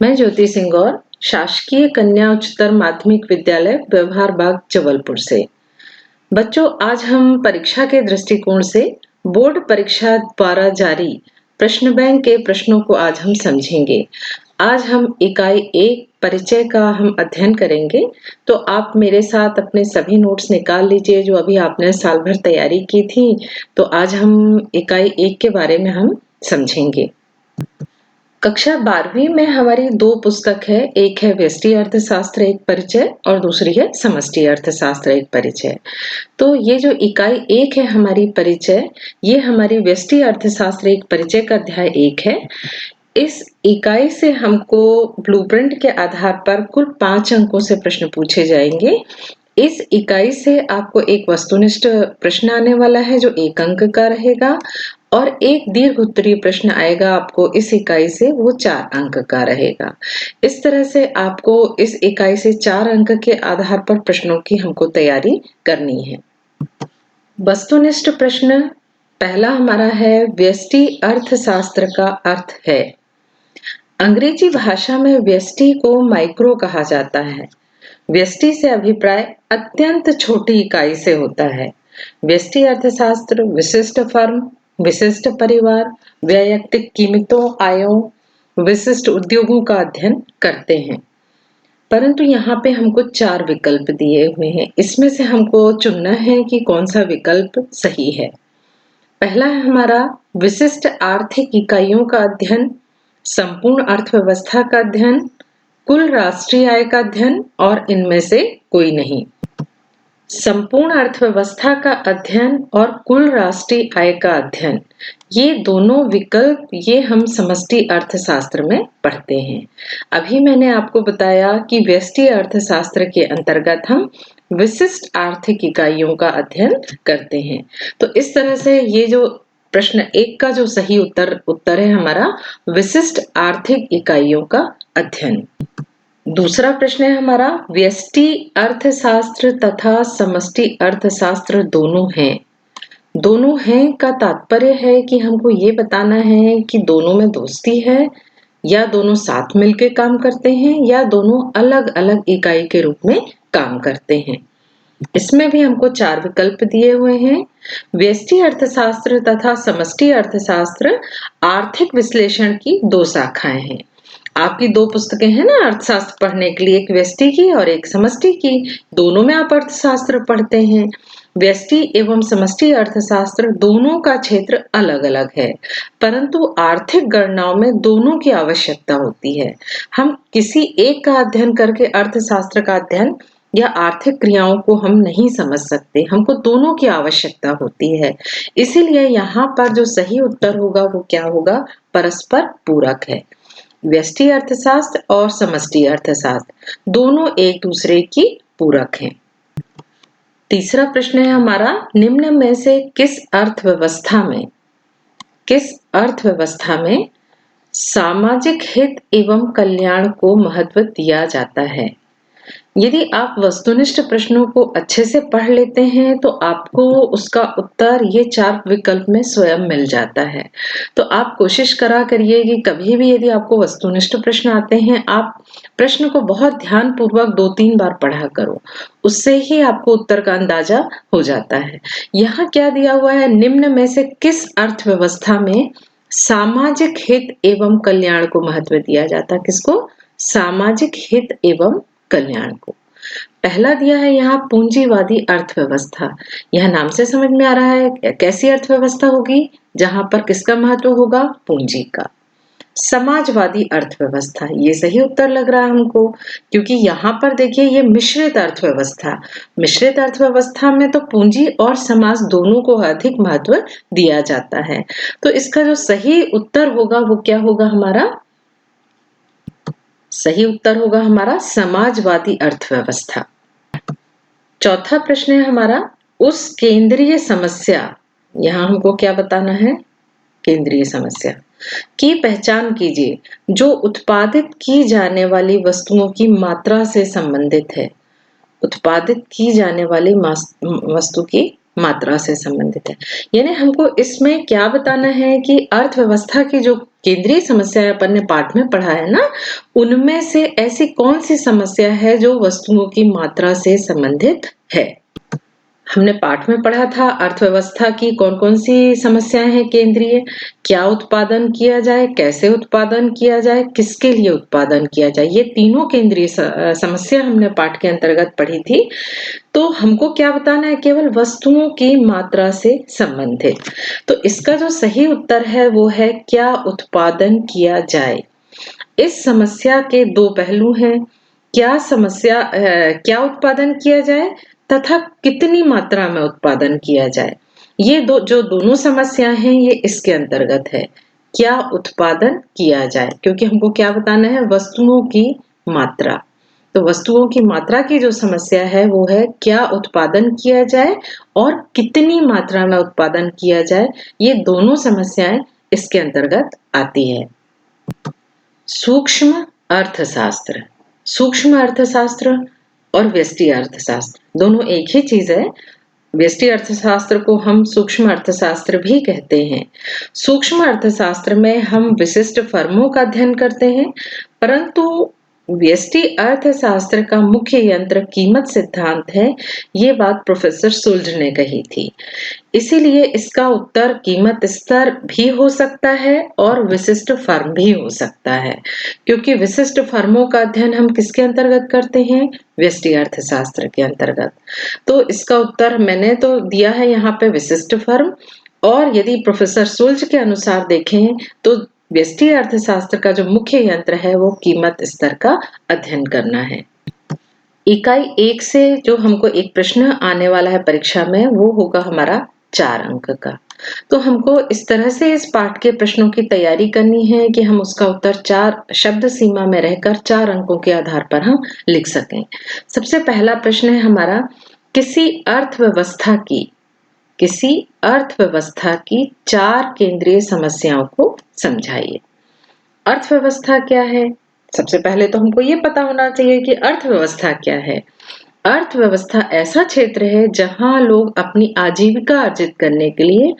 मैं ज्योति सिंह गौर शासकीय कन्या उच्चतर माध्यमिक विद्यालय व्यवहार बाग जबलपुर से। बच्चों, आज हम परीक्षा के दृष्टिकोण से बोर्ड परीक्षा द्वारा जारी प्रश्न बैंक के प्रश्नों को आज हम समझेंगे। आज हम इकाई 1 परिचय का हम अध्ययन करेंगे। तो आप मेरे साथ अपने सभी नोट्स निकाल लीजिए जो अभी आपने साल भर तैयारी की थी। तो आज हम इकाई 1 के बारे में हम समझेंगे। कक्षा 12वीं में हमारी 2 पुस्तक है। एक है व्यष्टि अर्थशास्त्र एक परिचय और दूसरी है समष्टि अर्थशास्त्र एक परिचय। तो ये जो इकाई 1 है हमारी परिचय, ये हमारी व्यष्टि अर्थशास्त्र एक परिचय का अध्याय 1 है। इस इकाई से हमको ब्लूप्रिंट के आधार पर कुल 5 अंकों से प्रश्न पूछे जाएंगे। इस इकाई से आपको एक वस्तुनिष्ठ प्रश्न आने वाला है जो 1 अंक का रहेगा और एक दीर्घ उत्तरीय प्रश्न आएगा आपको इस इकाई से, वो 4 अंक का रहेगा। इस तरह से आपको इस इकाई से 4 अंक के आधार पर प्रश्नों की हमको तैयारी करनी है। वस्तुनिष्ठ प्रश्न पहला हमारा है, व्यष्टि अर्थशास्त्र का अर्थ है। अंग्रेजी भाषा में व्यष्टि को माइक्रो कहा जाता है। व्यष्टि से अभिप्राय अत्यंत छोटी इकाई से होता है। व्यष्टि अर्थशास्त्र विशिष्ट फर्म, विशिष्ट परिवार, वैयक्तिक कीमतों, आयों, विशिष्ट उद्योगों का अध्ययन करते हैं। परंतु यहाँ पे हमको 4 विकल्प दिए हुए हैं। इसमें से हमको चुनना है कि कौन सा विकल्प सही है। पहला है हमारा विशिष्ट आर्थिक इकाइयों का अध्ययन, संपूर्ण अर्थव्यवस्था का अध्ययन, कुल राष्ट्रीय आय का अध्ययन और इनमें से कोई नहीं। संपूर्ण अर्थव्यवस्था का अध्ययन और कुल राष्ट्रीय आय का अध्ययन, ये दोनों विकल्प ये हम समष्टि अर्थशास्त्र में पढ़ते हैं। अभी मैंने आपको बताया कि व्यष्टि अर्थशास्त्र के अंतर्गत हम विशिष्ट आर्थिक इकाइयों का अध्ययन करते हैं। तो इस तरह से ये जो प्रश्न 1 का जो सही उत्तर है हमारा विशिष्ट आर्थिक इकाइयों का अध्ययन। दूसरा प्रश्न है हमारा, व्यष्टि अर्थशास्त्र तथा समष्टि अर्थशास्त्र दोनों हैं। दोनों हैं का तात्पर्य है कि हमको ये बताना है कि दोनों में दोस्ती है या दोनों साथ मिलकर काम करते हैं या दोनों अलग-अलग इकाई के रूप में काम करते हैं। इसमें भी हमको 4 विकल्प दिए हुए हैं। व्यष्टि अर्थशास्त्र तथा समष्टि अर्थशास्त्र आर्थिक विश्लेषण की 2 शाखाएं हैं। आपकी 2 पुस्तकें हैं ना अर्थशास्त्र पढ़ने के लिए, एक व्यष्टि की और एक समष्टि की। दोनों में आप अर्थशास्त्र पढ़ते हैं। व्यष्टि एवं समष्टि अर्थशास्त्र दोनों का क्षेत्र अलग-अलग है, परंतु आर्थिक गणनाओं में दोनों की आवश्यकता होती है। हम किसी एक का अध्ययन करके अर्थशास्त्र का अध्ययन या आर्थिक क्रियाओं को हम नहीं समझ सकते, हमको दोनों की आवश्यकता होती है। इसीलिए यहाँ पर जो सही उत्तर होगा वो क्या होगा, परस्पर पूरक है। व्यष्टि अर्थशास्त्र और समष्टि अर्थशास्त्र दोनों एक दूसरे की पूरक हैं। तीसरा प्रश्न है हमारा, निम्न में से किस अर्थव्यवस्था में सामाजिक हित एवं कल्याण को महत्व दिया जाता है। यदि आप वस्तुनिष्ठ प्रश्नों को अच्छे से पढ़ लेते हैं तो आपको उसका उत्तर ये 4 विकल्प में स्वयं मिल जाता है। तो आप कोशिश करा करिए कि कभी भी यदि आपको वस्तुनिष्ठ प्रश्न आते हैं, आप प्रश्न को बहुत ध्यानपूर्वक 2-3 बार पढ़ा करो। उससे ही आपको उत्तर का अंदाजा हो जाता है। यहाँ क्या दिया हुआ है, निम्न में से किस अर्थव्यवस्था में सामाजिक हित एवं कल्याण को महत्व दिया जाता है। किसको? सामाजिक हित एवं कल्याण को। पहला दिया है यहाँ पूंजीवादी अर्थव्यवस्था। यह नाम से समझ में आ रहा है कैसी अर्थव्यवस्था होगी, जहां पर किसका महत्व होगा, पूंजी का। समाजवादी अर्थव्यवस्था, ये सही उत्तर लग रहा है हमको, क्योंकि यहाँ पर देखिए ये मिश्रित अर्थव्यवस्था में तो पूंजी और समाज दोनों को अधिक महत्व दिया जाता है। तो इसका जो सही उत्तर होगा वो क्या होगा, हमारा सही उत्तर होगा हमारा समाजवादी अर्थव्यवस्था। चौथा प्रश्न है हमारा, उस केंद्रीय समस्या, यहां हमको क्या बताना है, केंद्रीय समस्या की पहचान कीजिए जो उत्पादित की जाने वाली वस्तुओं की मात्रा से संबंधित है। उत्पादित की जाने वाली वस्तु की मात्रा से संबंधित है। यानी हमको इसमें क्या बताना है कि अर्थव्यवस्था की जो केंद्रीय समस्या अपन ने पाठ में पढ़ा है ना, उनमें से ऐसी कौन सी समस्या है जो वस्तुओं की मात्रा से संबंधित है। हमने पाठ में पढ़ा था अर्थव्यवस्था की कौन-कौन सी समस्याएं हैं केंद्रीय, क्या उत्पादन किया जाए, कैसे उत्पादन किया जाए, किसके लिए उत्पादन किया जाए, ये तीनों केंद्रीय समस्या हमने पाठ के अंतर्गत पढ़ी थी। तो हमको क्या बताना है, केवल वस्तुओं की मात्रा से संबंधित। तो इसका जो सही उत्तर है वो है क्या उत्पादन किया जाए। इस समस्या के दो पहलू हैं, क्या उत्पादन किया जाए तथा कितनी मात्रा में उत्पादन किया जाए। ये जो दोनों समस्याएं हैं ये इसके अंतर्गत है, क्या उत्पादन किया जाए, क्योंकि हमको क्या बताना है, वस्तुओं की मात्रा। तो वस्तुओं की मात्रा की जो समस्या है वो है क्या उत्पादन किया जाए और कितनी मात्रा में उत्पादन किया जाए। ये दोनों समस्याएं इसके अंतर्गत आती है। सूक्ष्म अर्थशास्त्र, सूक्ष्म अर्थशास्त्र और व्यष्टि अर्थशास्त्र दोनों एक ही चीज है। व्यष्टि अर्थशास्त्र को हम सूक्ष्म अर्थशास्त्र भी कहते हैं। सूक्ष्म अर्थशास्त्र में हम विशिष्ट फर्मों का अध्ययन करते हैं, परंतु व्यष्टि अर्थशास्त्र का मुख्य यंत्र कीमत सिद्धांत है। ये बात प्रोफेसर सुल्ज ने कही थी। इसीलिए इसका उत्तर कीमत स्तर भी हो सकता है और विशिष्ट फर्म भी हो सकता है, क्योंकि विशिष्ट फर्मों का अध्ययन हम किसके अंतर्गत करते हैं, व्यष्टि अर्थशास्त्र के अंतर्गत। तो इसका उत्तर मैंने तो दिया है यहाँ पे विशिष्ट फर्म, और यदि प्रोफेसर सुल्ज के अनुसार देखें तो व्यष्टि अर्थशास्त्र का जो मुख्य यंत्र है वो कीमत स्तर का अध्ययन करना है। इकाई 1 से जो हमको एक प्रश्न आने वाला है परीक्षा में वो होगा हमारा 4 अंक का। तो हमको इस तरह से इस पाठ के प्रश्नों की तैयारी करनी है कि हम उसका उत्तर 4 शब्द सीमा में रहकर 4 अंकों के आधार पर हम लिख सकें। सबसे पहला प्रश्न है हमारा, किसी अर्थव्यवस्था की 4 केंद्रीय समस्याओं को समझाइए। अर्थव्यवस्था क्या है? सबसे पहले तो हमको ये पता होना चाहिए कि अर्थव्यवस्था क्या है। अर्थव्यवस्था ऐसा क्षेत्र है जहां लोग अपनी आजीविका अर्जित करने के लिए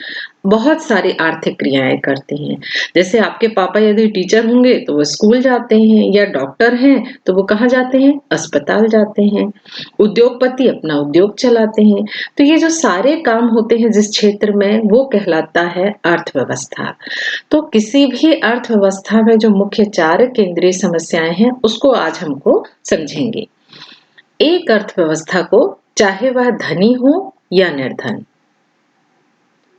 बहुत सारी आर्थिक क्रियाएं करते हैं। जैसे आपके पापा यदि टीचर होंगे तो वो स्कूल जाते हैं, या डॉक्टर हैं तो वो कहाँ जाते हैं, अस्पताल जाते हैं। उद्योगपति अपना उद्योग चलाते हैं। तो ये जो सारे काम होते हैं जिस क्षेत्र में, वो कहलाता है अर्थव्यवस्था। तो किसी भी अर्थव्यवस्था में जो मुख्य 4 केंद्रीय समस्याएं हैं उसको आज हमको समझेंगे। एक अर्थव्यवस्था को, चाहे वह धनी हो या निर्धन,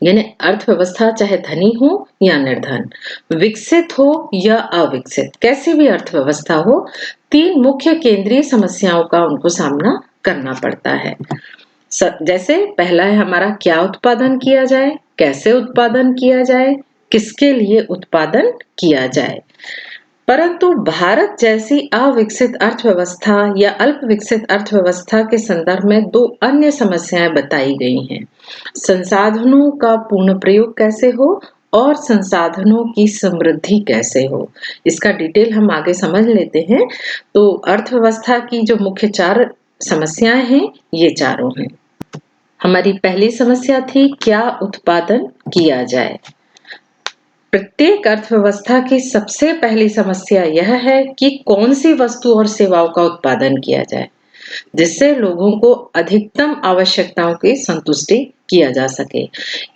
यानी अर्थव्यवस्था चाहे धनी हो या निर्धन, विकसित हो या अविकसित, कैसी भी अर्थव्यवस्था हो, 3 मुख्य केंद्रीय समस्याओं का उनको सामना करना पड़ता है। जैसे पहला है हमारा, क्या उत्पादन किया जाए, कैसे उत्पादन किया जाए, किसके लिए उत्पादन किया जाए। परंतु भारत जैसी अविकसित अर्थव्यवस्था या अल्प विकसित अर्थव्यवस्था के संदर्भ में 2 अन्य समस्याएं बताई गई हैं। संसाधनों का पूर्ण प्रयोग कैसे हो और संसाधनों की समृद्धि कैसे हो। इसका डिटेल हम आगे समझ लेते हैं। तो अर्थव्यवस्था की जो मुख्य 4 समस्याएं हैं ये चारों हैं। हमारी पहली समस्या थी क्या उत्पादन किया जाए। प्रत्येक अर्थव्यवस्था की सबसे पहली समस्या यह है कि कौन सी वस्तु और सेवाओं का उत्पादन किया जाए जिससे लोगों को अधिकतम आवश्यकताओं की संतुष्टि किया जा सके।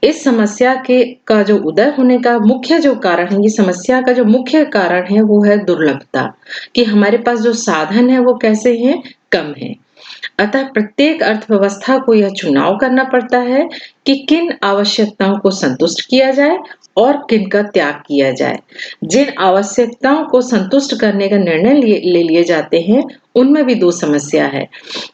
इस समस्या का जो उदय होने का मुख्य जो कारण है, ये समस्या का जो मुख्य कारण है वो है दुर्लभता, कि हमारे पास जो साधन है वो कैसे हैं, कम है। अतः प्रत्येक अर्थव्यवस्था को यह चुनाव करना पड़ता है कि किन आवश्यकताओं को संतुष्ट किया जाए और किन का त्याग किया जाए। जिन आवश्यकताओं को संतुष्ट करने का निर्णय ले लिए जाते हैं उनमें भी 2 समस्या है।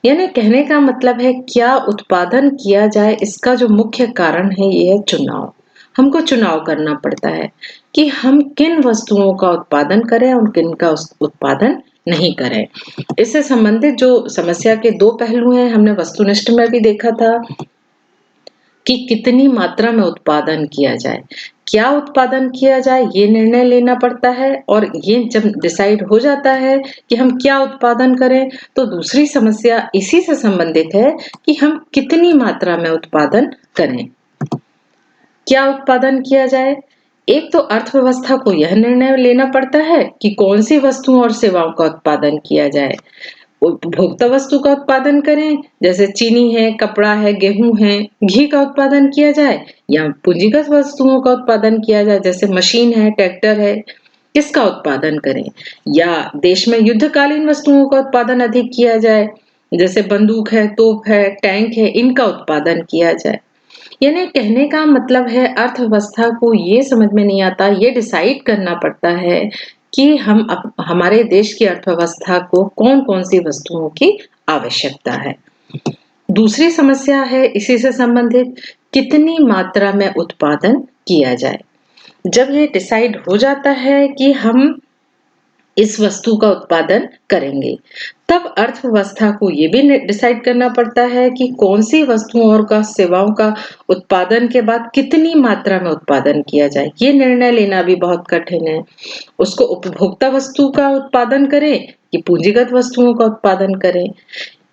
यानी कहने का मतलब है क्या उत्पादन किया जाए, इसका जो मुख्य कारण है ये है चुनाव। हमको चुनाव करना पड़ता है कि हम किन वस्तुओं का उत्पादन करें और किन का उत्पादन नहीं करें। इससे संबंधित जो समस्या के 2 पहलू हैं, हमने वस्तुनिष्ठ में भी देखा था कि कितनी मात्रा में उत्पादन किया जाए, क्या उत्पादन किया जाए ये निर्णय लेना पड़ता है। और ये जब डिसाइड हो जाता है कि हम क्या उत्पादन करें, तो दूसरी समस्या इसी से संबंधित है कि हम कितनी मात्रा में उत्पादन करें। क्या उत्पादन किया जाए? एक तो अर्थव्यवस्था को यह निर्णय लेना पड़ता है कि कौन सी वस्तुओं और सेवाओं का उत्पादन किया जाए। उपभोक्ता वस्तु का उत्पादन करें, जैसे चीनी है, कपड़ा है, गेहूं है, घी का उत्पादन किया जाए, या पूंजीगत वस्तुओं का उत्पादन किया जाए, जैसे मशीन है, ट्रैक्टर है, किसका उत्पादन करें। या देश में युद्धकालीन वस्तुओं का उत्पादन अधिक किया जाए, जैसे बंदूक है, तोप है, टैंक है, इनका उत्पादन किया जाए। यानी कहने का मतलब है अर्थव्यवस्था को ये समझ में नहीं आता, ये डिसाइड करना पड़ता है कि हमारे देश की अर्थव्यवस्था को कौन-कौन सी वस्तुओं की आवश्यकता है। दूसरी समस्या है इसी से संबंधित, कितनी मात्रा में उत्पादन किया जाए। जब ये डिसाइड हो जाता है कि हम इस वस्तु का उत्पादन करेंगे, तब अर्थव्यवस्था को ये भी डिसाइड करना पड़ता है कि कौन सी वस्तुओं और का सेवाओं का उत्पादन के बाद कितनी मात्रा में उत्पादन किया जाए। ये निर्णय लेना भी बहुत कठिन है। उसको उपभोक्ता वस्तु का उत्पादन करें कि पूंजीगत वस्तुओं का उत्पादन करें।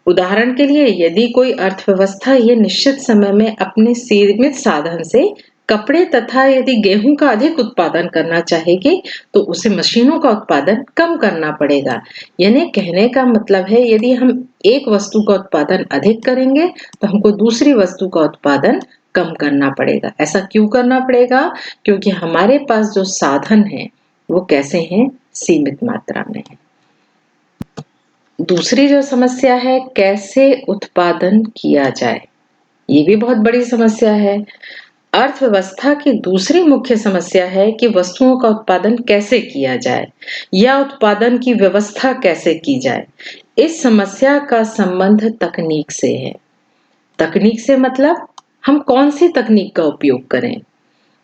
उदाहरण के लिए यदि कोई अर्थव्यवस्था ये निश्चित समय में अपने सीमित साधन से कपड़े तथा यदि गेहूं का अधिक उत्पादन करना चाहेगी, तो उसे मशीनों का उत्पादन कम करना पड़ेगा। यानी कहने का मतलब है यदि हम एक वस्तु का उत्पादन अधिक करेंगे, तो हमको दूसरी वस्तु का उत्पादन कम करना पड़ेगा। ऐसा क्यों करना पड़ेगा? क्योंकि हमारे पास जो साधन है वो कैसे हैं? सीमित मात्रा में है। दूसरी जो समस्या है, कैसे उत्पादन किया जाए, ये भी बहुत बड़ी समस्या है। अर्थव्यवस्था की दूसरी मुख्य समस्या है कि वस्तुओं का उत्पादन कैसे किया जाए या उत्पादन की व्यवस्था कैसे की जाए। इस समस्या का संबंध तकनीक से है। तकनीक से मतलब हम कौन सी तकनीक का उपयोग करें।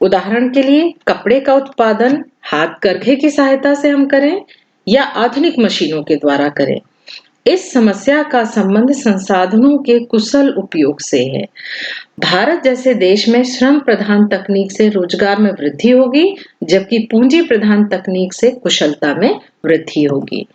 उदाहरण के लिए कपड़े का उत्पादन हाथ करघे की सहायता से हम करें या आधुनिक मशीनों के द्वारा करें। इस समस्या का संबंध संसाधनों के कुशल उपयोग से है। भारत जैसे देश में श्रम प्रधान तकनीक से रोजगार में वृद्धि होगी, जबकि पूंजी प्रधान तकनीक से कुशलता में वृद्धि होगी।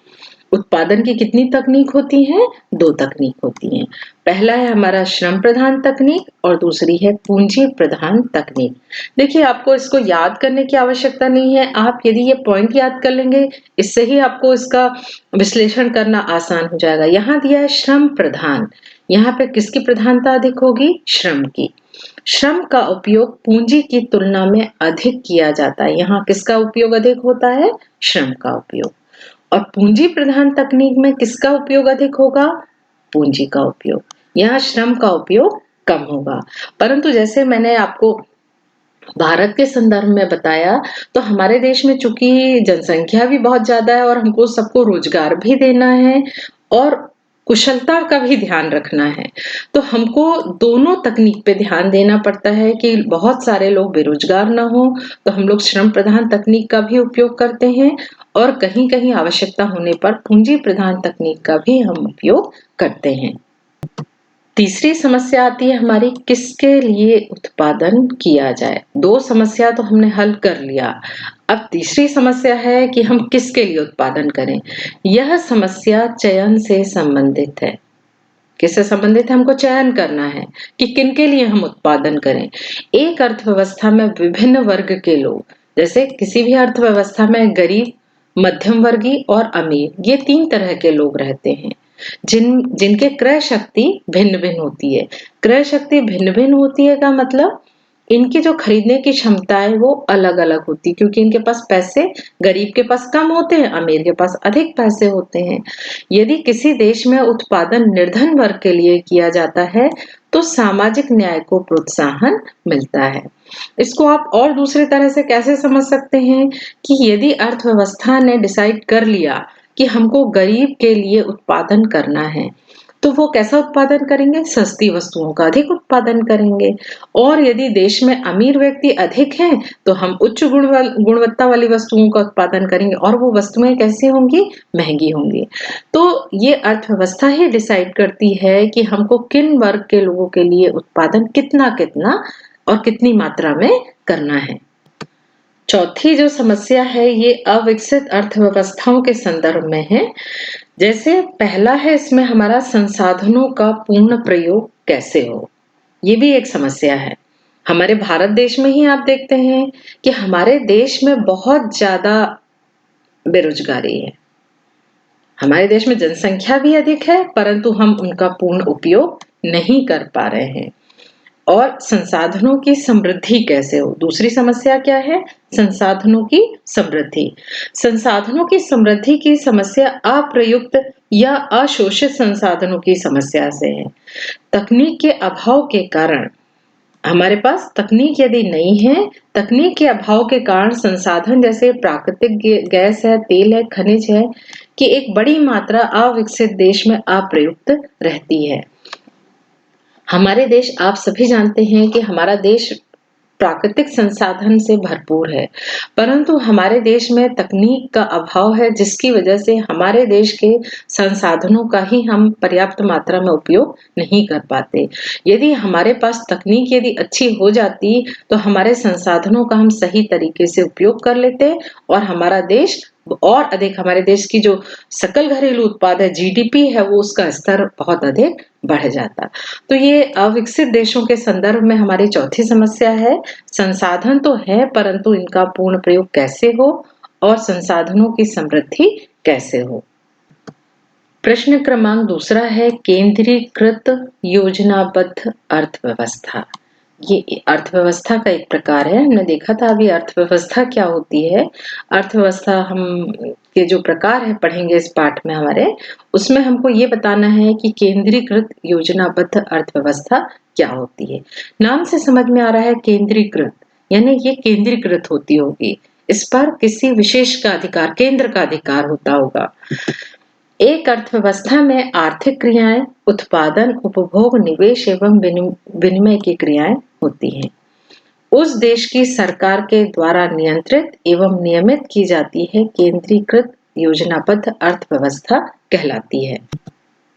उत्पादन की कितनी तकनीक होती है? 2 तकनीक होती हैं। पहला है हमारा श्रम प्रधान तकनीक और दूसरी है पूंजी प्रधान तकनीक। देखिए, आपको इसको याद करने की आवश्यकता नहीं है। आप यदि ये पॉइंट याद कर लेंगे, इससे ही आपको इसका विश्लेषण करना आसान हो जाएगा। यहाँ दिया है श्रम प्रधान। यहाँ पे किसकी प्रधानता अधिक होगी? श्रम की। श्रम का उपयोग पूंजी की तुलना में अधिक किया जाता है। यहाँ किसका उपयोग अधिक होता है? श्रम का उपयोग। और पूंजी प्रधान तकनीक में किसका उपयोग अधिक होगा? पूंजी का उपयोग। यहाँ श्रम का उपयोग कम होगा। परंतु जैसे मैंने आपको भारत के संदर्भ में बताया, तो हमारे देश में चूंकि जनसंख्या भी बहुत ज्यादा है और हमको सबको रोजगार भी देना है और कुशलता का भी ध्यान रखना है, तो हमको दोनों तकनीक पे ध्यान देना पड़ता है कि बहुत सारे लोग बेरोजगार ना हो। तो हम लोग श्रम प्रधान तकनीक का भी उपयोग करते हैं और कहीं कहीं आवश्यकता होने पर पूंजी प्रधान तकनीक का भी हम उपयोग करते हैं। तीसरी समस्या आती है हमारी, किसके लिए उत्पादन किया जाए। 2 समस्या तो हमने हल कर लिया। अब तीसरी समस्या है कि हम किसके लिए उत्पादन करें। यह समस्या चयन से संबंधित है। किससे संबंधित है? हमको चयन करना है कि किनके लिए हम उत्पादन करें। एक अर्थव्यवस्था में विभिन्न वर्ग के लोग, जैसे किसी भी अर्थव्यवस्था में गरीब, मध्यम वर्गीय और अमीर, ये 3 तरह के लोग रहते हैं जिनके क्रय शक्ति भिन्न-भिन्न होती है। क्रय शक्ति भिन्न-भिन्न होती है का मतलब इनकी जो खरीदने की क्षमता है वो अलग-अलग होती है, क्योंकि इनके पास पैसे गरीब के पास कम होते हैं, अमीर के पास अधिक पैसे होते हैं। यदि किसी देश में उत्पादन निर्धन वर्ग के लिए किया जाता है, तो सामाजिक न्याय को प्रोत्साहन मिलता है। इसको आप और दूसरे तरह से कैसे समझ सकते हैं कि यदि अर्थव्यवस्था ने डिसाइड कर लिया कि हमको गरीब के लिए उत्पादन करना है, तो वो कैसा उत्पादन करेंगे? सस्ती वस्तुओं का अधिक उत्पादन करेंगे। और यदि देश में अमीर व्यक्ति अधिक हैं, तो हम उच्च गुणवत्ता वाली वस्तुओं का उत्पादन करेंगे और वो वस्तुएं कैसी होंगी? महंगी होंगी। तो ये अर्थव्यवस्था ही डिसाइड करती है कि हमको किन वर्ग के लोगों के लिए उत्पादन कितना कितना और कितनी मात्रा में करना है। चौथी जो समस्या है ये अविकसित अर्थव्यवस्थाओं के संदर्भ में है। जैसे पहला है इसमें हमारा संसाधनों का पूर्ण प्रयोग कैसे हो, ये भी एक समस्या है। हमारे भारत देश में ही आप देखते हैं कि हमारे देश में बहुत ज्यादा बेरोजगारी है। हमारे देश में जनसंख्या भी अधिक है परंतु हम उनका पूर्ण उपयोग नहीं कर पा रहे हैं। और संसाधनों की समृद्धि कैसे हो, दूसरी समस्या क्या है, संसाधनों की समृद्धि। संसाधनों की समृद्धि की समस्या अप्रयुक्त या अशोषित संसाधनों की समस्या से है। तकनीक के अभाव के कारण हमारे पास तकनीक यदि नहीं है, तकनीक के अभाव के कारण संसाधन जैसे प्राकृतिक गैस है, तेल है, खनिज है कि एक बड़ी मात्रा अविकसित देश में अप्रयुक्त रहती है। हमारे देश, आप सभी जानते हैं कि हमारा देश प्राकृतिक संसाधन से भरपूर है, परंतु हमारे देश में तकनीक का अभाव है जिसकी वजह से हमारे देश के संसाधनों का ही हम पर्याप्त मात्रा में उपयोग नहीं कर पाते। यदि हमारे पास तकनीक यदि अच्छी हो जाती तो हमारे संसाधनों का हम सही तरीके से उपयोग कर लेते और हमारा देश और अधिक, हमारे देश की जो सकल घरेलू उत्पाद है, जीडीपी है, वो उसका स्तर बहुत अधिक बढ़ जाता। तो ये अविकसित देशों के संदर्भ में हमारी चौथी समस्या है। संसाधन तो है परंतु इनका पूर्ण प्रयोग कैसे हो और संसाधनों की समृद्धि कैसे हो। प्रश्न क्रमांक दूसरा है केंद्रीकृत योजनाबद्ध अर्थव्यवस्था। ये अर्थव्यवस्था का एक प्रकार है। हमने देखा था अभी अर्थव्यवस्था क्या होती है। अर्थव्यवस्था हम के जो प्रकार है पढ़ेंगे इस पाठ में हमारे, उसमें हमको ये बताना है कि केंद्रीकृत योजनाबद्ध अर्थव्यवस्था क्या होती है। नाम से समझ में आ रहा है केंद्रीकृत, यानी ये केंद्रीकृत होती होगी, इस पर किसी विशेष का अधिकार, केंद्र का अधिकार होता होगा। एक अर्थव्यवस्था में आर्थिक क्रियाएं, उत्पादन, उपभोग, निवेश एवं विनिमय की क्रियाएं होती हैं। उस देश की सरकार के द्वारा नियंत्रित एवं नियमित की जाती है केंद्रीकृत योजनाबद्ध अर्थव्यवस्था कहलाती है।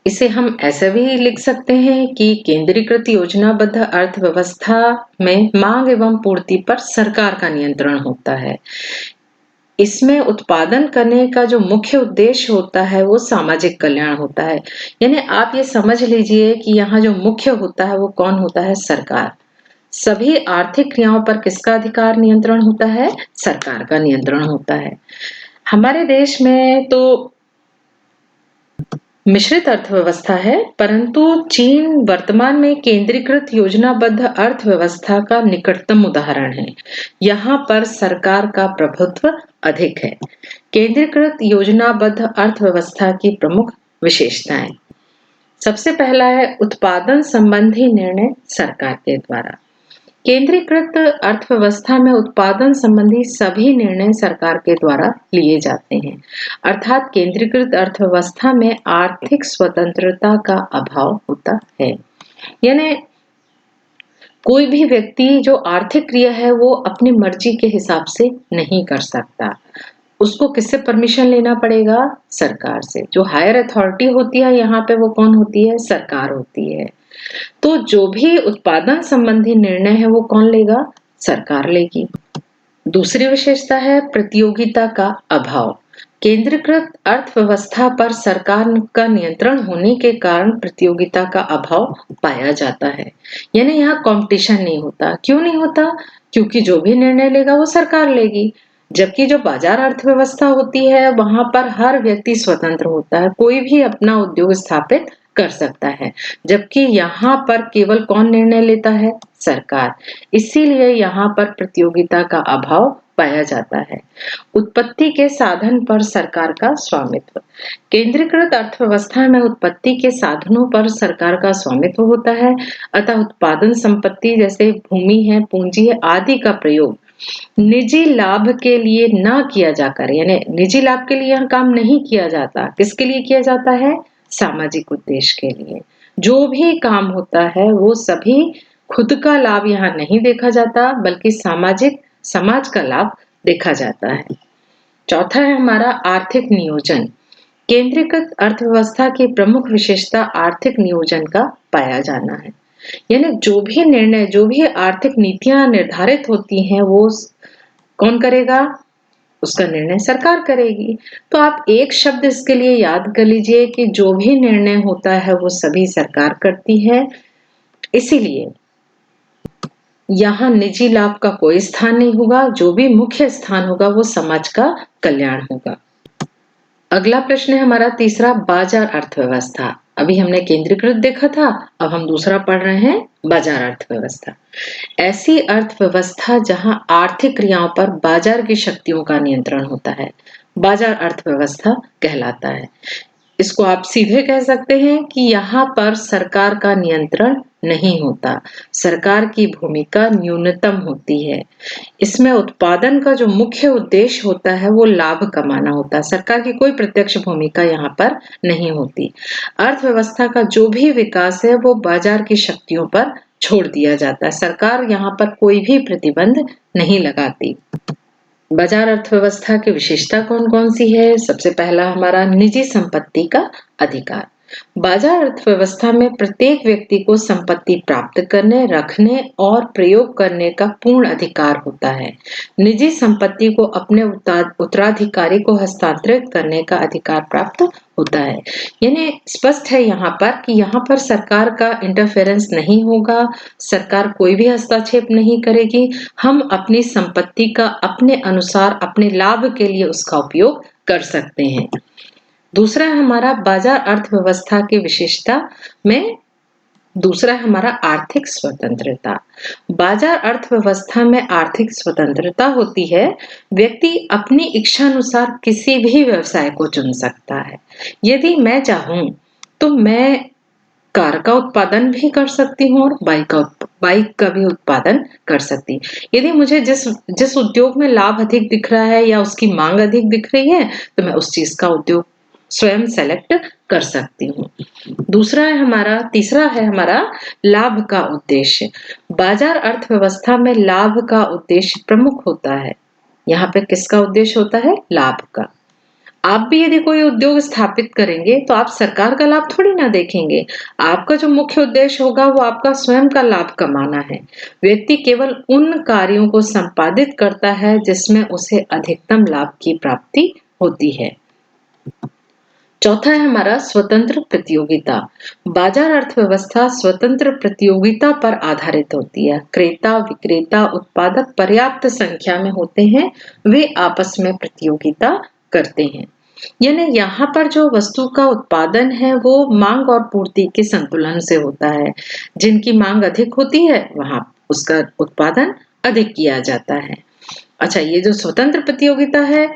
इसे हम ऐसे भी लिख सकते हैं कि केंद्रीकृत योजनाबद्ध अर्थव्यवस्था में मांग एवं पूर्ति पर सरकार का नियंत्रण होता है। इसमें उत्पादन करने का जो मुख्य उद्देश्य होता है वो सामाजिक कल्याण होता है। यानी आप ये समझ लीजिए कि यहाँ जो मुख्य होता है वो कौन होता है, सरकार। सभी आर्थिक क्रियाओं पर किसका अधिकार नियंत्रण होता है, सरकार का नियंत्रण होता है। हमारे देश में तो मिश्रित अर्थव्यवस्था है परंतु चीन वर्तमान में केंद्रीकृत योजनाबद्ध अर्थव्यवस्था का निकटतम उदाहरण है। यहाँ पर सरकार का प्रभुत्व अधिक है। केंद्रीकृत योजनाबद्ध अर्थव्यवस्था की प्रमुख विशेषताएं। सबसे पहला है उत्पादन संबंधी निर्णय सरकार के द्वारा। केंद्रीकृत अर्थव्यवस्था में उत्पादन संबंधी सभी निर्णय सरकार के द्वारा लिए जाते हैं, अर्थात केंद्रीकृत अर्थव्यवस्था में आर्थिक स्वतंत्रता का अभाव होता है। यानी कोई भी व्यक्ति जो आर्थिक क्रिया है वो अपनी मर्जी के हिसाब से नहीं कर सकता, उसको किससे परमिशन लेना पड़ेगा, सरकार से। जो हायर अथॉरिटी होती है यहाँ पे वो कौन होती है, सरकार होती है। तो जो भी उत्पादन संबंधी निर्णय है वो कौन लेगा, सरकार लेगी। दूसरी विशेषता है प्रतियोगिता का अभाव। केंद्रीकृत अर्थव्यवस्था पर सरकार का नियंत्रण होने के कारण प्रतियोगिता का अभाव पाया जाता है। यानी यहाँ कंपटीशन नहीं होता। क्यों नहीं होता, क्योंकि जो भी निर्णय लेगा वो सरकार लेगी। जबकि जो बाजार अर्थव्यवस्था होती है वहां पर हर व्यक्ति स्वतंत्र होता है, कोई भी अपना उद्योग स्थापित कर सकता है, जबकि यहाँ पर केवल कौन निर्णय लेता है, सरकार। इसीलिए यहाँ पर प्रतियोगिता का अभाव पाया जाता है। उत्पत्ति के साधन पर सरकार का स्वामित्व। केंद्रीकृत अर्थव्यवस्था में उत्पत्ति के साधनों पर सरकार का स्वामित्व होता है, अतः उत्पादन संपत्ति जैसे भूमि है, पूंजी है आदि का प्रयोग निजी लाभ के लिए ना किया जाकर, यानी निजी लाभ के लिए यह काम नहीं किया जाता, किसके लिए किया जाता है, सामाजिक उद्देश्य के लिए। जो भी काम होता है वो सभी खुद का लाभ यहाँ नहीं देखा जाता बल्कि सामाजिक, समाज का लाभ देखा जाता है। चौथा है हमारा आर्थिक नियोजन। केंद्रीकृत अर्थव्यवस्था की प्रमुख विशेषता आर्थिक नियोजन का पाया जाना है। यानी जो भी निर्णय, जो भी आर्थिक नीतियां निर्धारित होती हैं वो कौन करेगा? उसका निर्णय सरकार करेगी। तो आप एक शब्द इसके लिए याद कर लीजिए कि जो भी निर्णय होता है वो सभी सरकार करती है। इसीलिए यहाँ निजी लाभ का कोई स्थान नहीं होगा, जो भी मुख्य स्थान होगा वो समाज का कल्याण होगा। अगला प्रश्न है हमारा तीसरा, बाजार अर्थव्यवस्था। अभी हमने केंद्रीकृत देखा था, अब हम दूसरा पढ़ रहे हैं बाजार अर्थव्यवस्था। ऐसी अर्थव्यवस्था जहां आर्थिक क्रियाओं पर बाजार की शक्तियों का नियंत्रण होता है, बाजार अर्थव्यवस्था कहलाता है। इसको आप सीधे कह सकते हैं कि यहाँ पर सरकार का नियंत्रण नहीं होता, सरकार की भूमिका न्यूनतम होती है। इसमें उत्पादन का जो मुख्य उद्देश्य होता है वो लाभ कमाना होता है। सरकार की कोई प्रत्यक्ष भूमिका यहाँ पर नहीं होती। अर्थव्यवस्था का जो भी विकास है वो बाजार की शक्तियों पर छोड़ दिया जाता है। सरकार यहाँ पर कोई भी प्रतिबंध नहीं लगाती। बाजार अर्थव्यवस्था की विशेषता कौन कौन सी है? सबसे पहला हमारा निजी संपत्ति का अधिकार। बाजार अर्थव्यवस्था में प्रत्येक व्यक्ति को संपत्ति प्राप्त करने, रखने और प्रयोग करने का पूर्ण अधिकार होता है। निजी संपत्ति को अपने उत्तराधिकारी को हस्तांतरित करने का अधिकार प्राप्त होता है। यानी स्पष्ट है यहाँ पर कि यहाँ पर सरकार का इंटरफेरेंस नहीं होगा, सरकार कोई भी हस्तक्षेप नहीं करेगी। हम अपनी संपत्ति का अपने अनुसार अपने लाभ के लिए उसका उपयोग कर सकते हैं। दूसरा हमारा बाजार अर्थव्यवस्था की विशेषता में दूसरा है हमारा आर्थिक स्वतंत्रता। बाजार अर्थव्यवस्था में आर्थिक स्वतंत्रता होती है। व्यक्ति अपनी इच्छा अनुसार किसी भी व्यवसाय को चुन सकता है। यदि मैं चाहूं तो मैं कार का उत्पादन भी कर सकती हूँ और बाइक का भी उत्पादन कर सकती। यदि मुझे जिस उद्योग में लाभ अधिक दिख रहा है या उसकी मांग अधिक दिख रही है तो मैं उस चीज का उद्योग स्वयं सेलेक्ट कर सकती हूँ। तीसरा है हमारा लाभ का उद्देश्य। बाजार अर्थव्यवस्था में लाभ का उद्देश्य प्रमुख होता है। यहाँ पे किसका उद्देश्य होता है? लाभ का। आप भी यदि कोई उद्योग स्थापित करेंगे तो आप सरकार का लाभ थोड़ी ना देखेंगे। आपका जो मुख्य उद्देश्य होगा वो आपका स्वयं का लाभ कमाना है। व्यक्ति केवल उन कार्यों को संपादित करता है जिसमें उसे अधिकतम लाभ की प्राप्ति होती है। चौथा है हमारा स्वतंत्र प्रतियोगिता। बाजार अर्थव्यवस्था स्वतंत्र प्रतियोगिता पर आधारित होती है। क्रेता, विक्रेता, उत्पादक पर्याप्त संख्या में होते हैं, वे आपस में प्रतियोगिता करते हैं। यानी यहाँ पर जो वस्तु का उत्पादन है वो मांग और पूर्ति के संतुलन से होता है। जिनकी मांग अधिक होती है वहां उसका उत्पादन अधिक किया जाता है। अच्छा, ये जो स्वतंत्र प्रतियोगिता है,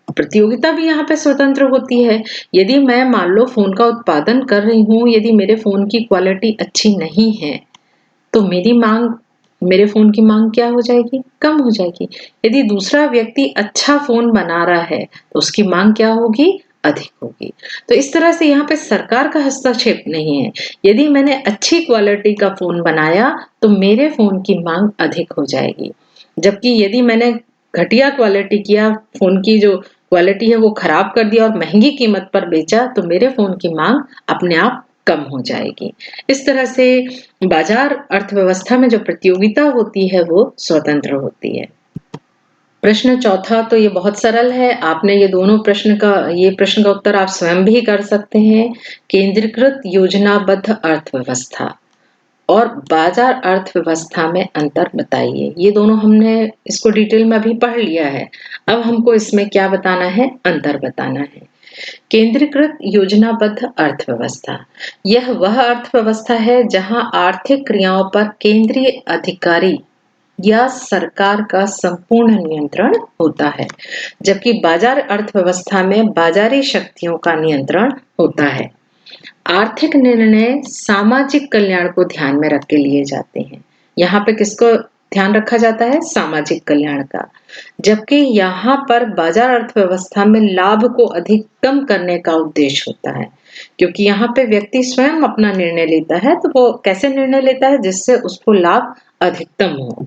प्रतियोगिता भी यहाँ पे स्वतंत्र होती है। यदि मैं मान लो फोन का उत्पादन कर रही हूँ, यदि मेरे फोन की क्वालिटी अच्छी नहीं है तो मेरे फोन की मांग क्या हो जाएगी? कम हो जाएगी। यदि दूसरा व्यक्ति अच्छा फोन बना रहा है तो उसकी मांग क्या होगी? अधिक होगी। तो इस तरह से यहाँ पे सरकार का हस्तक्षेप नहीं है। यदि मैंने अच्छी क्वालिटी का फोन बनाया तो मेरे फोन की मांग अधिक हो जाएगी। जबकि यदि मैंने घटिया क्वालिटी किया, फोन की जो क्वालिटी है वो खराब कर दिया और महंगी कीमत पर बेचा तो मेरे फोन की मांग अपने आप कम हो जाएगी। इस तरह से बाजार अर्थव्यवस्था में जो प्रतियोगिता होती है वो स्वतंत्र होती है। प्रश्न चौथा तो ये बहुत सरल है। आपने ये प्रश्न का उत्तर आप स्वयं भी कर सकते हैं। केंद्रीकृत योजनाबद्ध अर्थव्यवस्था और बाजार अर्थव्यवस्था में अंतर बताइए। ये दोनों हमने इसको डिटेल में अभी पढ़ लिया है। अब हमको इसमें क्या बताना है? अंतर बताना है। केंद्रीकृत योजनाबद्ध अर्थव्यवस्था, यह वह अर्थव्यवस्था है जहां आर्थिक क्रियाओं पर केंद्रीय अधिकारी या सरकार का संपूर्ण नियंत्रण होता है, जबकि बाजार अर्थव्यवस्था में बाजारी शक्तियों का नियंत्रण होता है। आर्थिक निर्णय सामाजिक कल्याण को ध्यान में रख के लिए जाते हैं। यहाँ पे किसको ध्यान रखा जाता है? सामाजिक कल्याण का। जबकि यहाँ पर बाजार अर्थव्यवस्था में लाभ को अधिकतम करने का उद्देश्य होता है, क्योंकि यहाँ पे व्यक्ति स्वयं अपना निर्णय लेता है। तो वो कैसे निर्णय लेता है? जिससे उसको लाभ अधिकतम हो।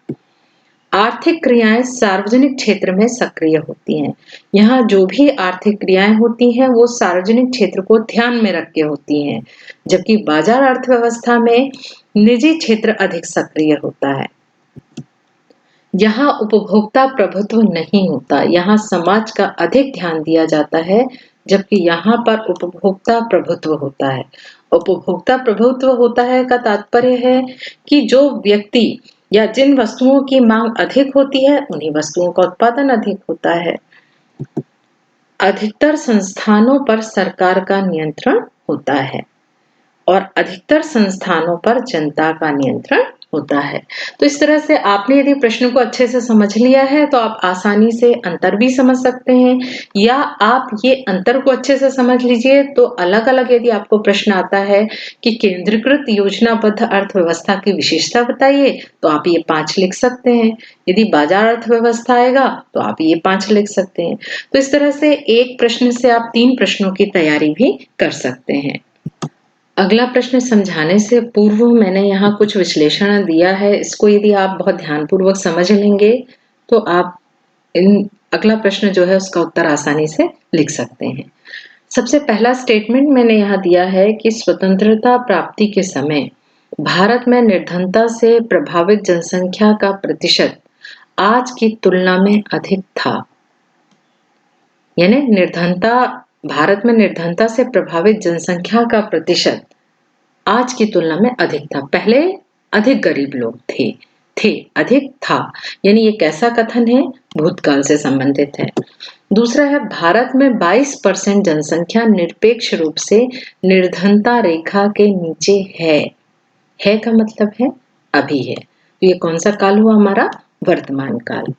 आर्थिक क्रियाएं सार्वजनिक क्षेत्र में सक्रिय होती हैं। यहाँ जो भी आर्थिक क्रियाएं होती हैं वो सार्वजनिक क्षेत्र को ध्यान में रख के होती हैं, जबकि बाजार अर्थव्यवस्था में निजी क्षेत्र अधिक सक्रिय होता है। यहाँ उपभोक्ता प्रभुत्व नहीं होता, यहाँ समाज का अधिक ध्यान दिया जाता है, जबकि यहाँ पर उपभोक्ता प्रभुत्व होता है। उपभोक्ता प्रभुत्व होता है का तात्पर्य है कि जो व्यक्ति या जिन वस्तुओं की मांग अधिक होती है, उन्हीं वस्तुओं का उत्पादन अधिक होता है। अधिकतर संस्थानों पर सरकार का नियंत्रण होता है और अधिकतर संस्थानों पर जनता का नियंत्रण होता है। तो इस तरह से आपने यदि प्रश्न को अच्छे से समझ लिया है तो आप आसानी से अंतर भी समझ सकते हैं, या आप ये अंतर को अच्छे से समझ लीजिए तो अलग-अलग यदि आपको प्रश्न आता है कि केंद्रीकृत योजनाबद्ध अर्थव्यवस्था की विशेषता बताइए, तो आप ये 5 लिख सकते हैं। यदि बाजार अर्थव्यवस्था आएगा तो आप ये 5 लिख सकते हैं। तो इस तरह से एक प्रश्न से आप 3 प्रश्नों की तैयारी भी कर सकते हैं। अगला प्रश्न समझाने से पूर्व मैंने यहाँ कुछ विश्लेषण दिया है, इसको यदि आप बहुत ध्यानपूर्वक समझ लेंगे तो आप अगला प्रश्न जो है उसका उत्तर आसानी से लिख सकते हैं। सबसे पहला स्टेटमेंट मैंने यहाँ दिया है कि स्वतंत्रता प्राप्ति के समय भारत में निर्धनता से प्रभावित जनसंख्या का प्रतिशत आज की तुलना में अधिक था। यानी भारत में निर्धनता से प्रभावित जनसंख्या का प्रतिशत आज की तुलना में अधिक था। पहले अधिक गरीब लोग थे अधिक था, यानी ये कैसा कथन है? भूतकाल से संबंधित है। दूसरा है भारत में 22% जनसंख्या निरपेक्ष रूप से निर्धनता रेखा के नीचे है का मतलब है अभी है। तो ये कौन सा काल हुआ? हमारा वर्तमान काल।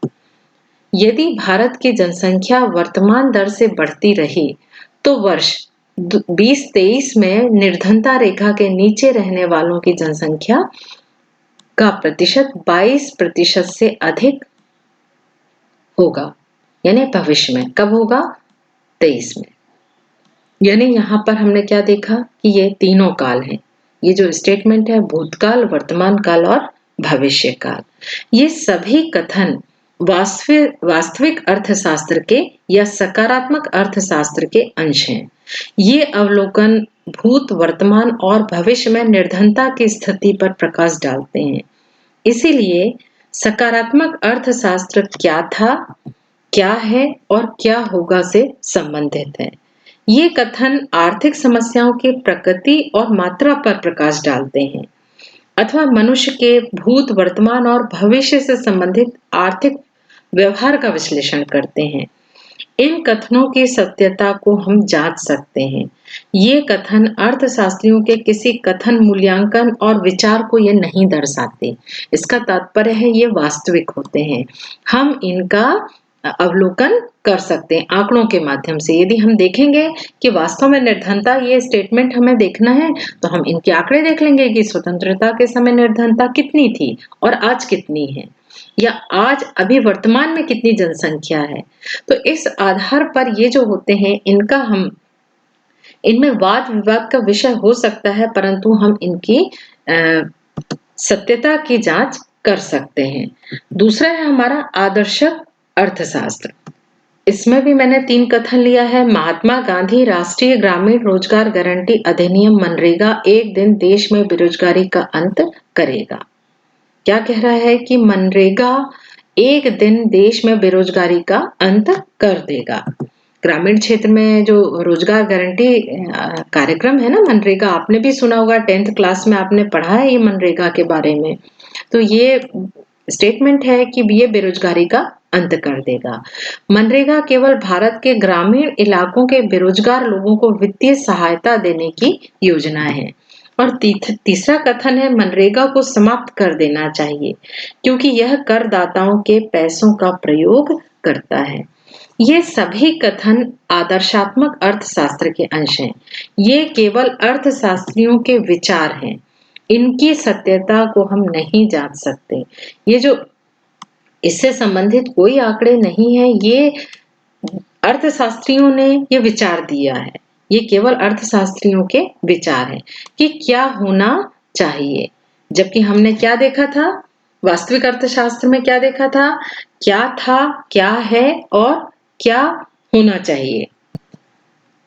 यदि भारत की जनसंख्या वर्तमान दर से बढ़ती रही तो वर्ष 2023 में निर्धनता रेखा के नीचे रहने वालों की जनसंख्या का प्रतिशत 22% से अधिक होगा। यानी भविष्य में कब होगा? 23 में। यानी यहाँ पर हमने क्या देखा कि ये तीनों काल हैं। ये जो स्टेटमेंट है भूतकाल, वर्तमान काल और भविष्य काल, ये सभी कथन वास्तविक अर्थशास्त्र के या सकारात्मक अर्थशास्त्र के अंश हैं। ये अवलोकन भूत, वर्तमान और भविष्य में निर्धनता की स्थिति पर प्रकाश डालते हैं। इसीलिए सकारात्मक अर्थशास्त्र क्या था, क्या है और क्या होगा से संबंधित है। ये कथन आर्थिक समस्याओं की प्रकृति और मात्रा पर प्रकाश डालते हैं अथवा मनुष्य के भूत, वर्तमान और भविष्य से संबंधित आर्थिक व्यवहार का विश्लेषण करते हैं। इन कथनों की सत्यता को हम जांच सकते हैं। ये कथन अर्थशास्त्रियों के किसी कथन, मूल्यांकन और विचार को ये नहीं दर्शाते। इसका तात्पर्य है ये वास्तविक होते हैं। हम इनका अवलोकन कर सकते हैं आंकड़ों के माध्यम से। यदि हम देखेंगे कि वास्तव में निर्धनता, ये स्टेटमेंट हमें देखना है तो हम इनके आंकड़े देख लेंगे कि स्वतंत्रता के समय निर्धनता कितनी थी और आज कितनी है, या आज अभी वर्तमान में कितनी जनसंख्या है। तो इस आधार पर ये जो होते हैं इनमें वाद विवाद का विषय हो सकता है, परंतु हम इनकी सत्यता की जांच कर सकते हैं। दूसरा है हमारा आदर्शक अर्थशास्त्र। इसमें भी मैंने 3 कथन लिया है। महात्मा गांधी राष्ट्रीय ग्रामीण रोजगार गारंटी अधिनियम मनरेगा एक दिन देश में बेरोजगारी का अंत करेगा। क्या कह रहा है कि मनरेगा एक दिन देश में बेरोजगारी का अंत कर देगा। ग्रामीण क्षेत्र में जो रोजगार गारंटी कार्यक्रम है ना मनरेगा, आपने भी सुना होगा, 10th क्लास में आपने पढ़ा है ये मनरेगा के बारे में। तो ये स्टेटमेंट है कि ये बेरोजगारी का अंत कर देगा। मनरेगा केवल भारत के ग्रामीण इलाकों के बेरोजगार लोगों को वित्तीय सहायता देने की योजना है। और तीसरा कथन है मनरेगा को समाप्त कर देना चाहिए क्योंकि यह करदाताओं के पैसों का प्रयोग करता है। ये सभी कथन आदर्शात्मक अर्थशास्त्र के अंश हैं। ये केवल अर्थशास्त्रियों के विचार हैं। इनकी सत्यता को हम नहीं जांच सकते। ये जो इससे संबंधित कोई आंकड़े नहीं है, ये अर्थशास्त्रियों ने ये विचार दिया है। ये केवल अर्थशास्त्रियों के विचार हैं कि क्या होना चाहिए। जबकि हमने क्या देखा था? वास्तविक अर्थशास्त्र में क्या देखा था? क्या था, क्या है और क्या होना चाहिए।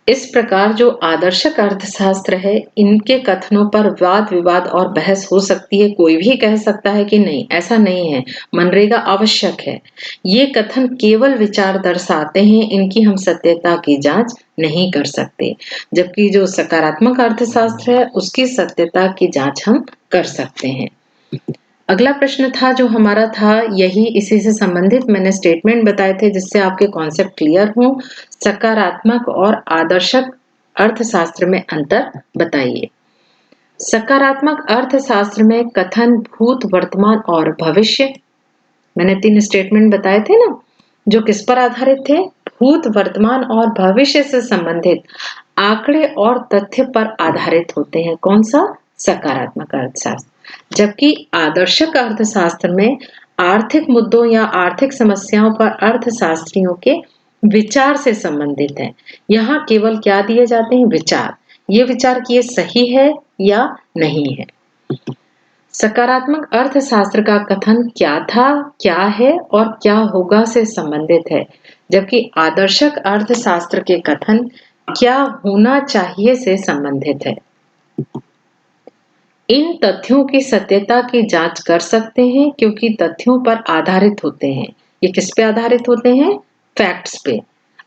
इस प्रकार जो आदर्शक अर्थशास्त्र है, इनके कथनों पर वाद विवाद और बहस हो सकती है। कोई भी कह सकता है कि नहीं, ऐसा नहीं है, मनरेगा आवश्यक है। ये कथन केवल विचार दर्शाते हैं, इनकी हम सत्यता की जांच नहीं कर सकते। जबकि जो सकारात्मक अर्थशास्त्र है, उसकी सत्यता की जांच हम कर सकते हैं। अगला प्रश्न था जो हमारा था, यही इसी से संबंधित मैंने स्टेटमेंट बताए थे जिससे आपके कॉन्सेप्ट क्लियर हो। सकारात्मक और आदर्शक अर्थशास्त्र में अंतर बताइए। सकारात्मक अर्थशास्त्र में कथन भूत, वर्तमान और भविष्य, मैंने 3 स्टेटमेंट बताए थे ना, जो किस पर आधारित थे? भूत, वर्तमान और भविष्य से संबंधित आंकड़े और तथ्य पर आधारित होते हैं। कौन सा? सकारात्मक अर्थशास्त्र। जबकि आदर्शक अर्थशास्त्र में आर्थिक मुद्दों या आर्थिक समस्याओं पर अर्थशास्त्रियों के विचार से संबंधित है। यहाँ केवल क्या दिए जाते हैं? विचार। ये विचार कि ये सही है या नहीं है। सकारात्मक अर्थशास्त्र का कथन क्या था, क्या है और क्या होगा से संबंधित है, जबकि आदर्शक अर्थशास्त्र के कथन क्या होना चाहिए से संबंधित है। इन तथ्यों की सत्यता की जांच कर सकते हैं क्योंकि तथ्यों पर आधारित होते हैं। ये किस पे आधारित होते हैं? फैक्ट्स पे,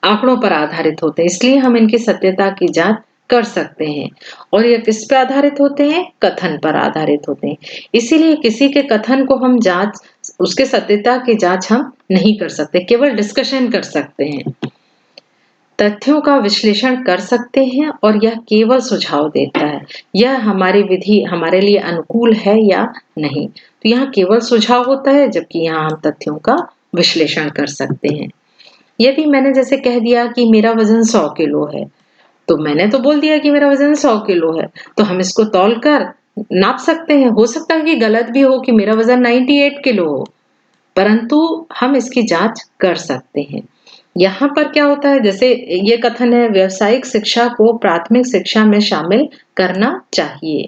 आंकड़ों पर आधारित होते हैं, इसलिए हम इनकी सत्यता की जांच कर सकते हैं। और ये किस पे आधारित होते हैं? कथन पर आधारित होते हैं। इसीलिए किसी के कथन को हम जांच, उसके सत्यता की जांच हम नहीं कर सकते, केवल डिस्कशन कर सकते हैं। तथ्यों का विश्लेषण कर सकते हैं और यह केवल सुझाव देता है, यह हमारी विधि हमारे लिए अनुकूल है या नहीं। तो यहाँ केवल सुझाव होता है, जबकि यहाँ हम तथ्यों का विश्लेषण कर सकते हैं। यदि मैंने जैसे कह दिया कि मेरा वजन 100 किलो है, तो मैंने तो बोल दिया कि मेरा वजन 100 किलो है, तो हम इसको तौल कर नाप सकते हैं। हो सकता है कि गलत भी हो, कि मेरा वजन 98 किलो हो, परंतु हम इसकी जांच कर सकते हैं। यहाँ पर क्या होता है, जैसे ये कथन है, व्यावसायिक शिक्षा को प्राथमिक शिक्षा में शामिल करना चाहिए।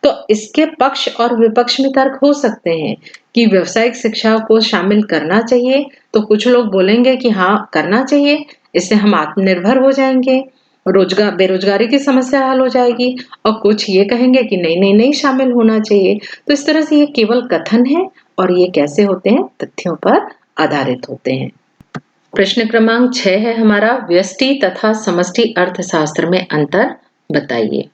तो इसके पक्ष और विपक्ष में तर्क हो सकते हैं कि व्यावसायिक शिक्षा को शामिल करना चाहिए। तो कुछ लोग बोलेंगे कि हाँ करना चाहिए, इससे हम आत्मनिर्भर हो जाएंगे, रोजगार बेरोजगारी की समस्या हल हो जाएगी। और कुछ ये कहेंगे कि नहीं नहीं नहीं, शामिल होना चाहिए। तो इस तरह से ये केवल कथन है और ये कैसे होते हैं? तथ्यों पर आधारित होते हैं। प्रश्न क्रमांक 6 है हमारा, व्यष्टि तथा समष्टि अर्थशास्त्र में अंतर बताइए।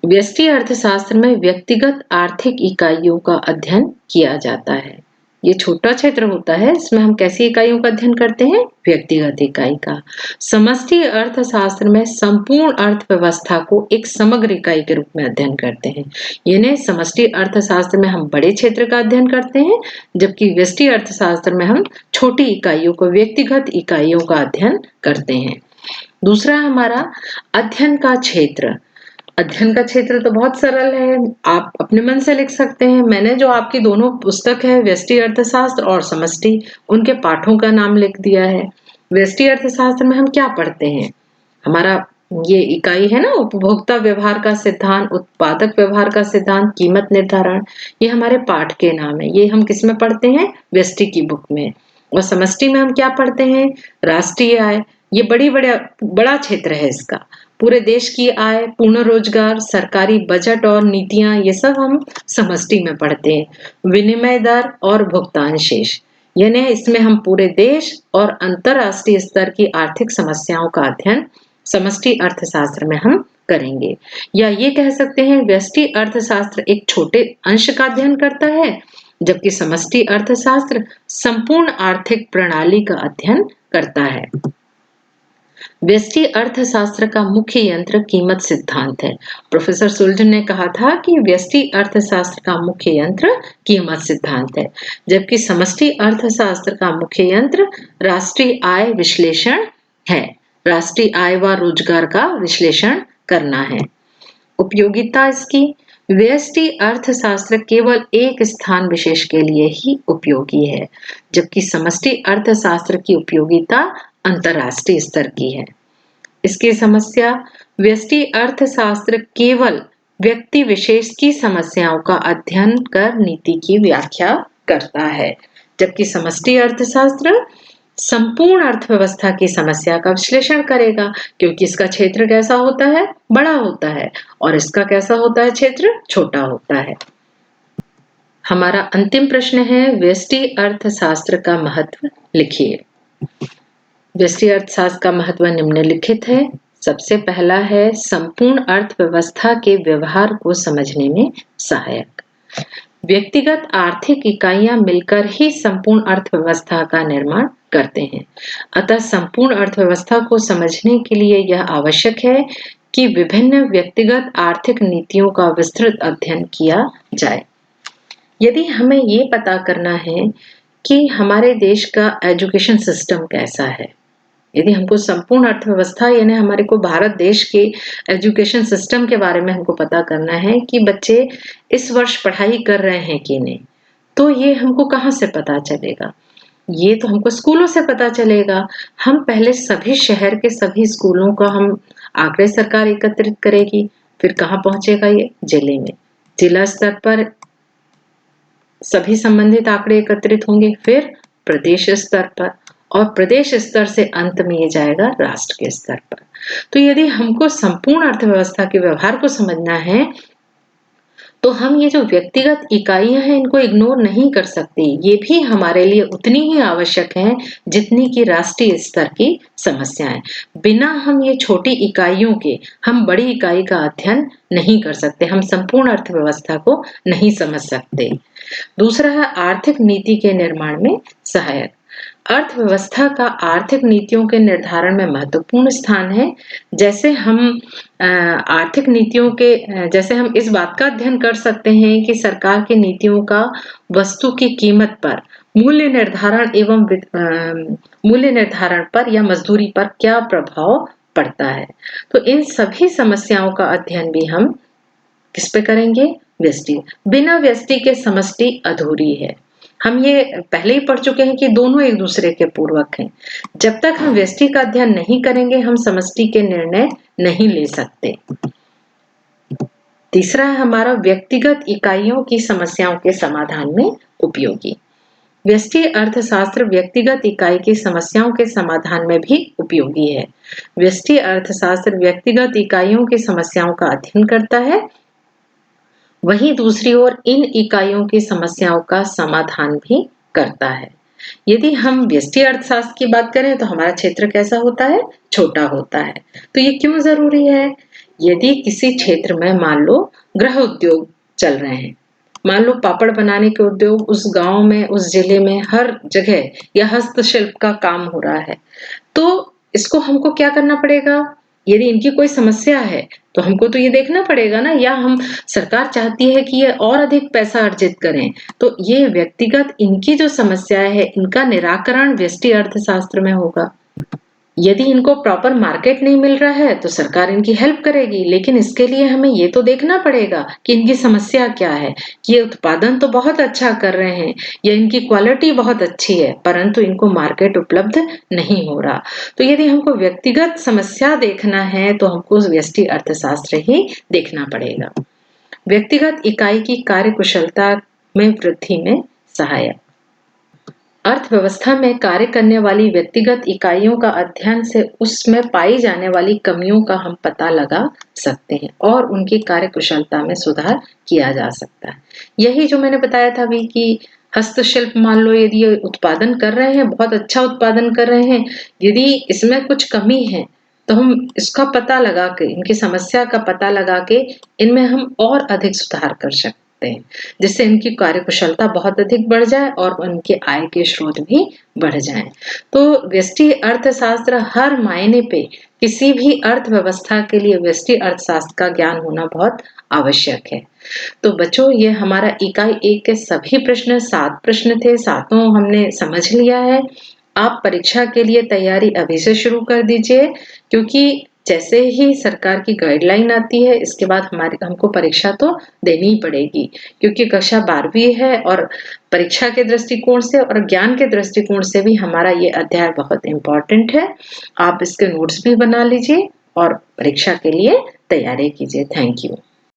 व्यष्टि अर्थशास्त्र में व्यक्तिगत आर्थिक इकाइयों का अध्ययन किया जाता है। ये छोटा क्षेत्र होता है, इसमें हम कैसी इकाइयों का अध्ययन करते हैं? व्यक्तिगत इकाई का। समष्टि अर्थशास्त्र में संपूर्ण अर्थव्यवस्था को एक समग्र इकाई के रूप में अध्ययन करते हैं। यानी समष्टि अर्थशास्त्र में हम बड़े क्षेत्र का अध्ययन करते हैं, जबकि व्यष्टि अर्थशास्त्र में हम छोटी इकाइयों को, व्यक्तिगत इकाइयों का अध्ययन करते हैं। दूसरा हमारा अध्ययन का क्षेत्र। अध्ययन का क्षेत्र तो बहुत सरल है, आप अपने मन से लिख सकते हैं। मैंने जो आपकी दोनों पुस्तक है, व्यष्टि अर्थशास्त्र और समष्टि, उनके पाठों का नाम लिख दिया है। व्यष्टि अर्थशास्त्र में हम क्या पढ़ते हैं? हमारा ये इकाई है ना, उपभोक्ता व्यवहार का सिद्धांत, उत्पादक व्यवहार का सिद्धांत, कीमत निर्धारण, ये हमारे पाठ के नाम है। ये हम किस में पढ़ते हैं? व्यष्टि की बुक में। और समष्टि में हम क्या पढ़ते हैं? राष्ट्रीय आय। ये बड़ा क्षेत्र है इसका। पूरे देश की आय, पूर्ण रोजगार, सरकारी बजट और नीतियां, ये सब हम समष्टि में पढ़ते हैं। विनिमय दर और भुगतान शेष, यानी इसमें हम पूरे देश और अंतरराष्ट्रीय स्तर की आर्थिक समस्याओं का अध्ययन समष्टि अर्थशास्त्र में हम करेंगे। या ये कह सकते हैं, व्यष्टि अर्थशास्त्र एक छोटे अंश का अध्ययन करता है, जबकि समष्टि अर्थशास्त्र संपूर्ण आर्थिक प्रणाली का अध्ययन करता है। व्यष्टि अर्थशास्त्र का मुख्य यंत्र कीमत सिद्धांत है। प्रोफेसर सुल्जन ने कहा था कि व्यष्टि अर्थशास्त्र का मुख्य यंत्र कीमत सिद्धांत है, जबकि समष्टि अर्थशास्त्र का मुख्य यंत्र राष्ट्रीय आय विश्लेषण है। राष्ट्रीय आय व रोजगार का विश्लेषण करना है। उपयोगिता इसकी, व्यष्टि अर्थशास्त्र केवल एक स्थान विशेष के लिए ही उपयोगी है, जबकि समष्टि अर्थशास्त्र की उपयोगिता अंतरराष्ट्रीय स्तर की है। इसकी समस्या, व्यष्टि अर्थशास्त्र केवल व्यक्ति विशेष की समस्याओं का अध्ययन कर नीति की व्याख्या करता है, जबकि समष्टि अर्थशास्त्र संपूर्ण अर्थव्यवस्था की समस्या का विश्लेषण करेगा, क्योंकि इसका क्षेत्र कैसा होता है, बड़ा होता है, और इसका कैसा होता है, क्षेत्र छोटा होता है। हमारा अंतिम प्रश्न है, व्यष्टि अर्थशास्त्र का महत्व लिखिए। व्यष्टि अर्थशास्त्र का महत्व निम्नलिखित है। सबसे पहला है, संपूर्ण अर्थव्यवस्था के व्यवहार को समझने में सहायक। व्यक्तिगत आर्थिक इकाइयां मिलकर ही संपूर्ण अर्थव्यवस्था का निर्माण करते हैं। अतः संपूर्ण अर्थव्यवस्था को समझने के लिए यह आवश्यक है कि विभिन्न व्यक्तिगत आर्थिक नीतियों का विस्तृत अध्ययन किया जाए। यदि हमें ये पता करना है कि हमारे देश का एजुकेशन सिस्टम कैसा है, यदि हमको संपूर्ण अर्थव्यवस्था यानी हमारे को भारत देश के एजुकेशन सिस्टम के बारे में हमको पता करना है कि बच्चे इस वर्ष पढ़ाई कर रहे हैं कि नहीं, तो ये हमको कहाँ से पता चलेगा? ये तो हमको स्कूलों से पता चलेगा। हम पहले सभी शहर के सभी स्कूलों का हम आंकड़े सरकार एकत्रित करेगी, फिर कहाँ पहुंचेगा ये? जिले में। जिला स्तर पर सभी संबंधित आंकड़े एकत्रित होंगे, फिर प्रदेश स्तर पर, और प्रदेश स्तर से अंत में ये जाएगा राष्ट्र के स्तर पर। तो यदि हमको संपूर्ण अर्थव्यवस्था के व्यवहार को समझना है, तो हम ये जो व्यक्तिगत इकाइयां हैं इनको इग्नोर नहीं कर सकते। ये भी हमारे लिए उतनी ही आवश्यक है जितनी कि राष्ट्रीय स्तर की समस्याएं। बिना हम ये छोटी इकाइयों के हम बड़ी इकाई का अध्ययन नहीं कर सकते, हम संपूर्ण अर्थव्यवस्था को नहीं समझ सकते। दूसरा है आर्थिक नीति के निर्माण में सहायक। अर्थव्यवस्था का आर्थिक नीतियों के निर्धारण में महत्वपूर्ण स्थान है। जैसे हम आर्थिक नीतियों के जैसे हम इस बात का अध्ययन कर सकते हैं कि सरकार की नीतियों का वस्तु की कीमत पर मूल्य निर्धारण पर या मजदूरी पर क्या प्रभाव पड़ता है। तो इन सभी समस्याओं का अध्ययन भी हम किस पे करेंगे? व्यष्टि। बिना व्यष्टि के समष्टि अधूरी है। हम ये पहले ही पढ़ चुके हैं कि दोनों एक दूसरे के पूरक हैं। जब तक हम व्यष्टि का अध्ययन नहीं करेंगे, हम समष्टि के निर्णय नहीं ले सकते। तीसरा है हमारा व्यक्तिगत इकाइयों की समस्याओं के समाधान में उपयोगी। व्यष्टि अर्थशास्त्र व्यक्तिगत इकाई की समस्याओं के समाधान में भी उपयोगी है। व्यष्टि अर्थशास्त्र व्यक्तिगत इकाइयों की समस्याओं का अध्ययन करता है, वहीं दूसरी ओर इन इकाइयों की समस्याओं का समाधान भी करता है। यदि हम व्यष्टि अर्थशास्त्र की बात करें तो हमारा क्षेत्र कैसा होता है? छोटा होता है। तो ये क्यों जरूरी है? यदि किसी क्षेत्र में मान लो गृह उद्योग चल रहे हैं, मान लो पापड़ बनाने के उद्योग उस गांव में, उस जिले में हर जगह, या हस्तशिल्प का काम हो रहा है, तो इसको हमको क्या करना पड़ेगा? यदि इनकी कोई समस्या है तो हमको तो ये देखना पड़ेगा ना, या हम सरकार चाहती है कि ये और अधिक पैसा अर्जित करें, तो ये व्यक्तिगत इनकी जो समस्या है इनका निराकरण व्यष्टि अर्थशास्त्र में होगा। यदि इनको प्रॉपर मार्केट नहीं मिल रहा है तो सरकार इनकी हेल्प करेगी, लेकिन इसके लिए हमें ये तो देखना पड़ेगा कि इनकी समस्या क्या है। कि ये उत्पादन तो बहुत अच्छा कर रहे हैं या इनकी क्वालिटी बहुत अच्छी है, परंतु इनको मार्केट उपलब्ध नहीं हो रहा। तो यदि हमको व्यक्तिगत समस्या देखना है तो हमको व्यष्टि अर्थशास्त्र ही देखना पड़ेगा। व्यक्तिगत इकाई की कार्यकुशलता में वृद्धि में सहायक। अर्थव्यवस्था में कार्य करने वाली व्यक्तिगत इकाइयों का अध्ययन से उसमें पाई जाने वाली कमियों का हम पता लगा सकते हैं और उनकी कार्यकुशलता में सुधार किया जा सकता है। यही जो मैंने बताया था अभी कि हस्तशिल्प मान लो यदि ये उत्पादन कर रहे हैं, बहुत अच्छा उत्पादन कर रहे हैं, यदि इसमें कुछ कमी है तो हम इसका पता लगा के, इनकी समस्या का पता लगा के इनमें हम और अधिक सुधार कर सकते हैं, जिससे इनकी कार्यकुशलता बहुत अधिक बढ़ जाए और उनके आय के स्रोत भी बढ़ जाएं। तो व्यष्टि अर्थशास्त्र हर मायने पे किसी भी अर्थव्यवस्था के लिए व्यष्टि अर्थशास्त्र का ज्ञान होना बहुत आवश्यक है। तो बच्चों, ये हमारा इकाई 1 के सभी प्रश्न 7 प्रश्न थे, सातों हमने समझ लिया है। आप परीक्षा के लिए तैयारी अभी से शुरू कर दीजिए, क्योंकि जैसे ही सरकार की गाइडलाइन आती है इसके बाद हमको परीक्षा तो देनी ही पड़ेगी, क्योंकि कक्षा 12वीं है और परीक्षा के दृष्टिकोण से और ज्ञान के दृष्टिकोण से भी हमारा ये अध्याय बहुत इम्पोर्टेंट है। आप इसके नोट्स भी बना लीजिए और परीक्षा के लिए तैयारी कीजिए। Thank you.